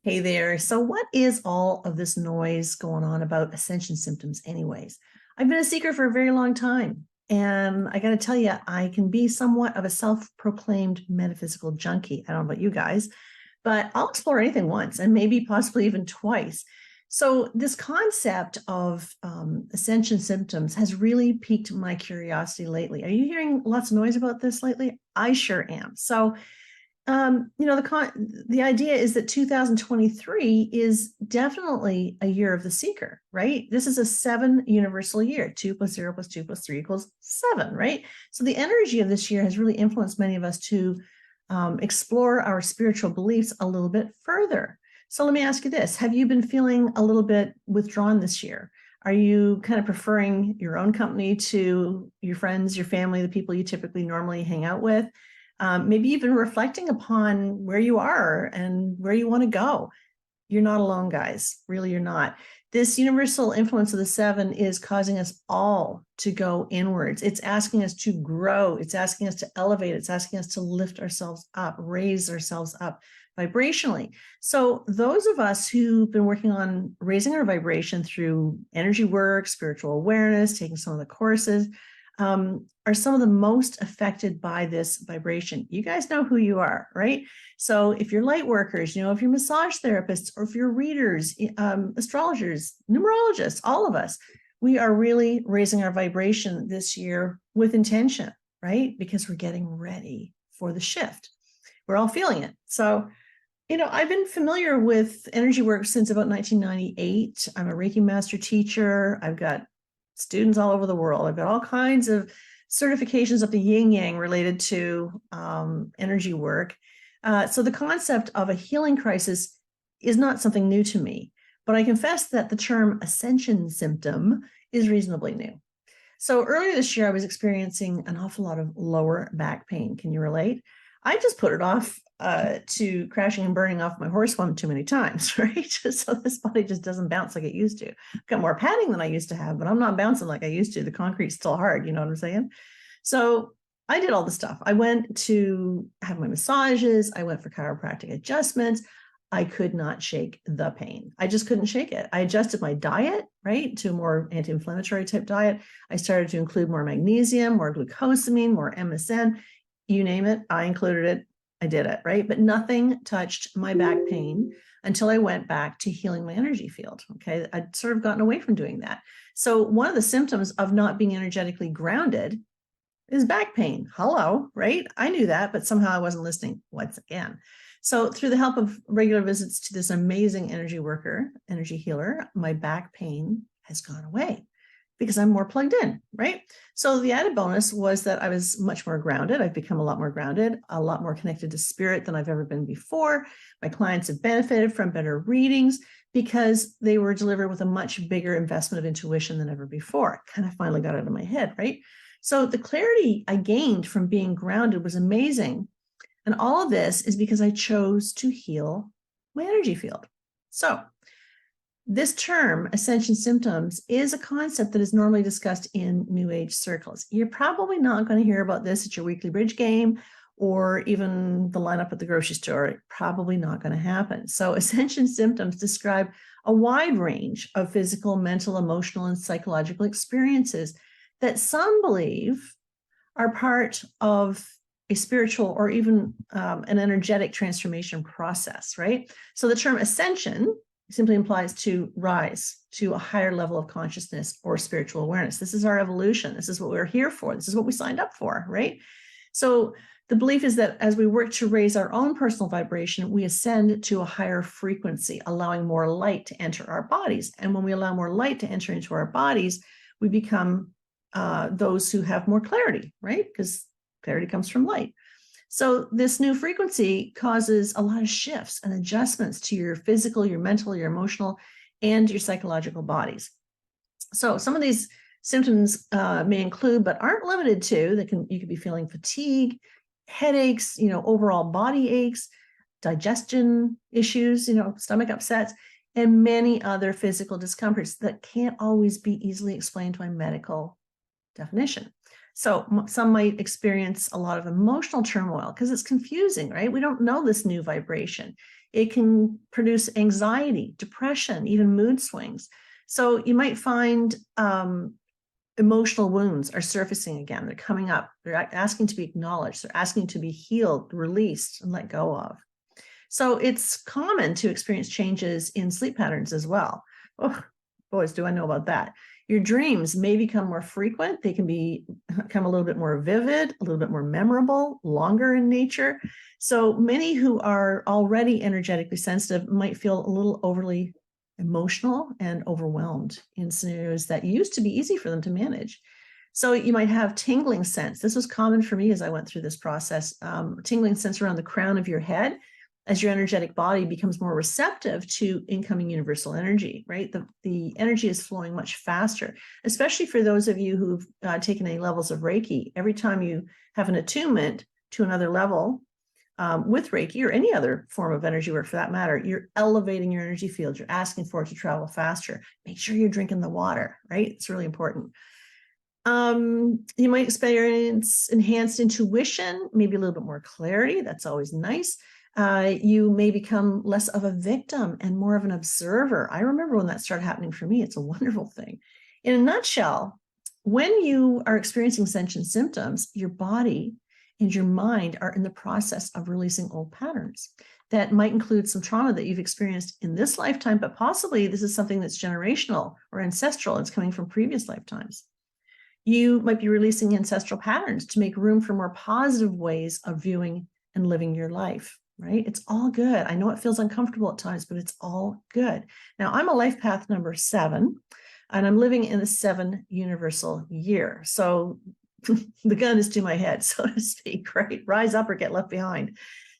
Hey there. So, what is all of this noise going on about ascension symptoms, anyways? I've been a seeker for a very long time. And I got to tell you, I can be somewhat of a self proclaimed metaphysical junkie. I don't know about you guys, but I'll explore anything once and maybe possibly even twice. So, this concept of ascension symptoms has really piqued my curiosity lately. Are you hearing lots of noise about this lately? I sure am. So, the idea is that 2023 is definitely a year of the seeker, right? This is a 7 universal year. 2 plus 0 plus 2 plus 3 equals 7, right? So the energy of this year has really influenced many of us to explore our spiritual beliefs a little bit further. So let me ask you this. Have you been feeling a little bit withdrawn this year? Are you kind of preferring your own company to your friends, your family, the people you typically normally hang out with? Maybe even reflecting upon where you are and where you want to go. You're not alone, guys. Really, you're not. This universal influence of the 7 is causing us all to go inwards. It's asking us to grow. It's asking us to elevate. It's asking us to lift ourselves up, raise ourselves up vibrationally. So those of us who've been working on raising our vibration through energy work, spiritual awareness, taking some of the courses, are some of the most affected by this vibration. You guys know who you are, right? So if you're light workers, if you're massage therapists, or if you're readers, astrologers, numerologists, all of us, we are really raising our vibration this year with intention, right? Because we're getting ready for the shift. We're all feeling it. So, I've been familiar with energy work since about 1998. I'm a Reiki master teacher. I've got students all over the world. I've got all kinds of certifications of the yin yang related to energy work. So the concept of a healing crisis is not something new to me, but I confess that the term ascension symptom is reasonably new. So earlier this year, I was experiencing an awful lot of lower back pain. Can you relate? I just put it off to crashing and burning off my horse one too many times, right? So this body just doesn't bounce like it used to. I've got more padding than I used to have, but I'm not bouncing like I used to. The concrete's still hard, you know what I'm saying? So I did all the stuff. I went to have my massages. I went for chiropractic adjustments. I could not shake the pain. I just couldn't shake it. I adjusted my diet, right, to a more anti-inflammatory type diet. I started to include more magnesium, more glucosamine, more MSM, you name it. I included it. I did it, right? But nothing touched my back pain until I went back to healing my energy field. Okay. I'd sort of gotten away from doing that. So one of the symptoms of not being energetically grounded is back pain. Hello, right? I knew that, but somehow I wasn't listening once again. So through the help of regular visits to this amazing energy worker, energy healer, my back pain has gone away because I'm more plugged in, right? So the added bonus was that I was much more grounded. I've become a lot more grounded, a lot more connected to spirit than I've ever been before. My clients have benefited from better readings because they were delivered with a much bigger investment of intuition than ever before. I kind of finally got it out of my head, right? So the clarity I gained from being grounded was amazing. And all of this is because I chose to heal my energy field. So this term, ascension symptoms, is a concept that is normally discussed in New Age circles. You're probably not going to hear about this at your weekly bridge game or even the lineup at the grocery store. Probably not going to happen. So ascension symptoms describe a wide range of physical, mental, emotional, and psychological experiences that some believe are part of a spiritual or even an energetic transformation process, right? So the term ascension simply implies to rise to a higher level of consciousness or spiritual awareness. This is our evolution. This is what we're here for. This is what we signed up for, right? So the belief is that as we work to raise our own personal vibration, we ascend to a higher frequency, allowing more light to enter our bodies. And when we allow more light to enter into our bodies, we become those who have more clarity, right? Because clarity comes from light. So this new frequency causes a lot of shifts and adjustments to your physical, your mental, your emotional, and your psychological bodies. So some of these symptoms may include, but aren't limited to, you could be feeling fatigue, headaches, overall body aches, digestion issues, stomach upsets, and many other physical discomforts that can't always be easily explained by medical definition. So some might experience a lot of emotional turmoil because it's confusing, right? We don't know this new vibration. It can produce anxiety, depression, even mood swings. So you might find emotional wounds are surfacing again. They're coming up. They're asking to be acknowledged. They're asking to be healed, released, and let go of. So it's common to experience changes in sleep patterns as well. Oh, boys, do I know about that. Your dreams may become more frequent. They can become a little bit more vivid, a little bit more memorable, longer in nature. So many who are already energetically sensitive might feel a little overly emotional and overwhelmed in scenarios that used to be easy for them to manage. So you might have tingling sense. This was common for me as I went through this process. Tingling sense around the crown of your head as your energetic body becomes more receptive to incoming universal energy, right? The energy is flowing much faster, especially for those of you who've taken any levels of Reiki. Every time you have an attunement to another level with Reiki or any other form of energy work for that matter, you're elevating your energy field. You're asking for it to travel faster. Make sure you're drinking the water, right? It's really important. You might experience enhanced intuition, maybe a little bit more clarity. That's always nice. You may become less of a victim and more of an observer. I remember when that started happening for me. It's a wonderful thing. In a nutshell, when you are experiencing ascension symptoms, your body and your mind are in the process of releasing old patterns. That might include some trauma that you've experienced in this lifetime, but possibly this is something that's generational or ancestral. It's coming from previous lifetimes. You might be releasing ancestral patterns to make room for more positive ways of viewing and living your life, right? It's all good. I know it feels uncomfortable at times, but it's all good. Now, I'm a life path number 7, and I'm living in the 7 universal year. So the gun is to my head, so to speak, right? Rise up or get left behind.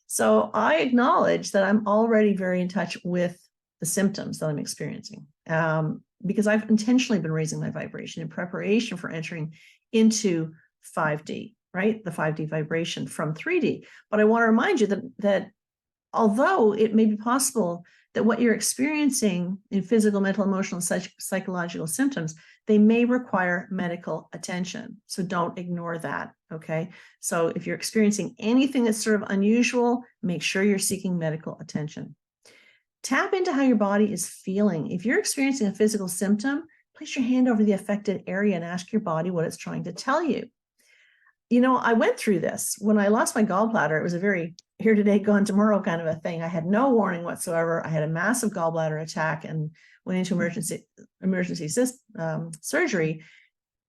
So I acknowledge that I'm already very in touch with the symptoms that I'm experiencing. Because I've intentionally been raising my vibration in preparation for entering into 5D, right? The 5D vibration from 3D. But I want to remind you that although it may be possible that what you're experiencing in physical, mental, emotional, psychological symptoms, they may require medical attention. So don't ignore that, okay? So if you're experiencing anything that's sort of unusual, make sure you're seeking medical attention. Tap into how your body is feeling. If you're experiencing a physical symptom, place your hand over the affected area and ask your body what it's trying to tell you. You know, I went through this. When I lost my gallbladder, it was a very here today, gone tomorrow kind of a thing. I had no warning whatsoever. I had a massive gallbladder attack and went into emergency surgery.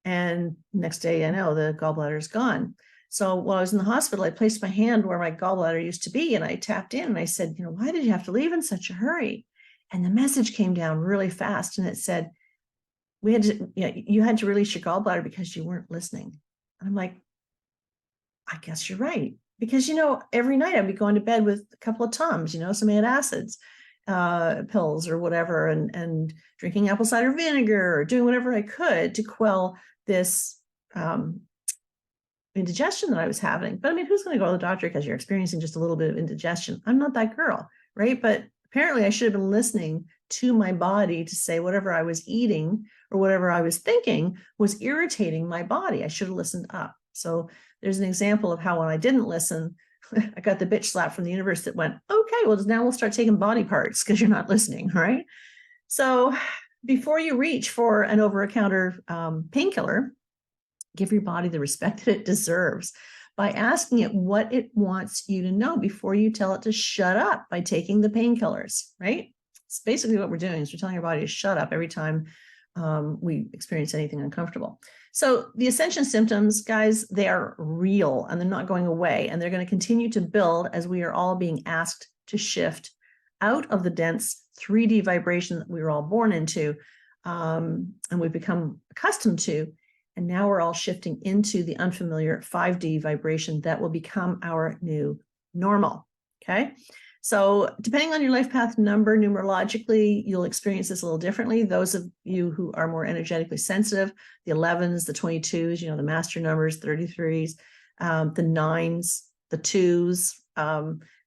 And next day, I know the gallbladder is gone. So while I was in the hospital, I placed my hand where my gallbladder used to be, and I tapped in and I said, you know, why did you have to leave in such a hurry? And the message came down really fast, and it said, you had to release your gallbladder because you weren't listening. And I'm like, I guess you're right. Because, you know, every night I'd be going to bed with a couple of Tums, you know, some antacids, pills or whatever, and drinking apple cider vinegar or doing whatever I could to quell this indigestion that I was having. But I mean, who's going to go to the doctor because you're experiencing just a little bit of indigestion? I'm not that girl, right? But apparently I should have been listening to my body to say whatever I was eating or whatever I was thinking was irritating my body. I should have listened up. So there's an example of how when I didn't listen, I got the bitch slap from the universe that went, okay, well, now we'll start taking body parts because you're not listening, right? So before you reach for an over-the-counter painkiller, give your body the respect that it deserves by asking it what it wants you to know before you tell it to shut up by taking the painkillers, right? It's basically what we're doing is we're telling our body to shut up every time we experience anything uncomfortable. So the ascension symptoms, guys, they are real and they're not going away, and they're going to continue to build as we are all being asked to shift out of the dense 3D vibration that we were all born into and we've become accustomed to. And now we're all shifting into the unfamiliar 5D vibration that will become our new normal, okay? So depending on your life path number, numerologically, you'll experience this a little differently. Those of you who are more energetically sensitive, the 11s, the 22s, you know, the master numbers, 33s, the 9s, the 2s,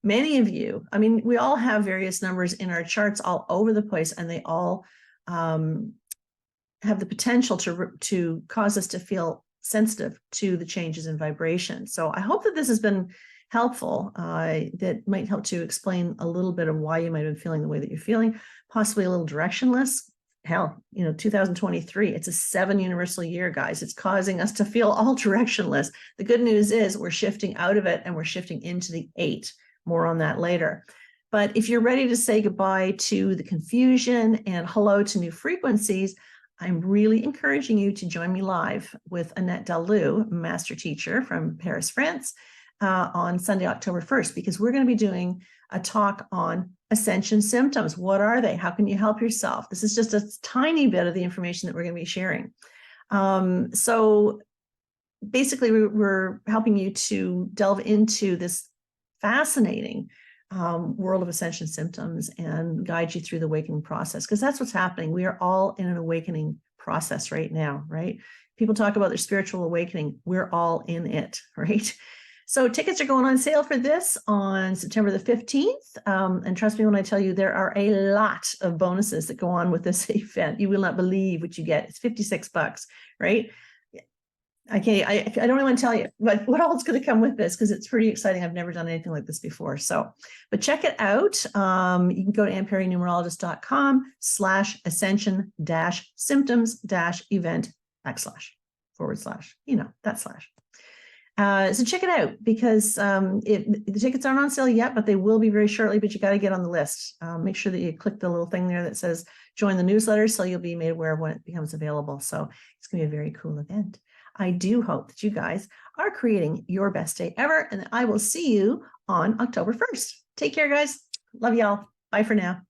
many of you, I mean, we all have various numbers in our charts all over the place, and they all have the potential to cause us to feel sensitive to the changes in vibration. So I hope that this has been helpful that might help to explain a little bit of why you might have been feeling the way that you're feeling, possibly a little directionless. Hell, 2023, it's a 7 universal year, guys. It's causing us to feel all directionless. The good news is we're shifting out of it and we're shifting into the 8. More on that later. But if you're ready to say goodbye to the confusion and hello to new frequencies, I'm really encouraging you to join me live with Annette Dalou, master teacher from Paris, France, on Sunday, October 1st, because we're going to be doing a talk on Ascension Symptoms. What are they? How can you help yourself? This is just a tiny bit of the information that we're going to be sharing. So basically, we're helping you to delve into this fascinating world of Ascension Symptoms and guide you through the awakening process, because that's what's happening. We are all in an awakening process right now, right? People talk about their spiritual awakening. We're all in it, right? So tickets are going on sale for this on September the 15th. And trust me when I tell you, there are a lot of bonuses that go on with this event. You will not believe what you get. It's $56, right? I don't really want to tell you what all is going to come with this, because it's pretty exciting. I've never done anything like this before. But check it out. You can go to AnnPerryNumerologist.com/ascension-symptoms-event //, so check it out, because the tickets aren't on sale yet, but they will be very shortly. But you got to get on the list. Make sure that you click the little thing there that says join the newsletter, so you'll be made aware of when it becomes available. So it's going to be a very cool event. I do hope that you guys are creating your best day ever, and I will see you on October 1st. Take care, guys. Love y'all. Bye for now.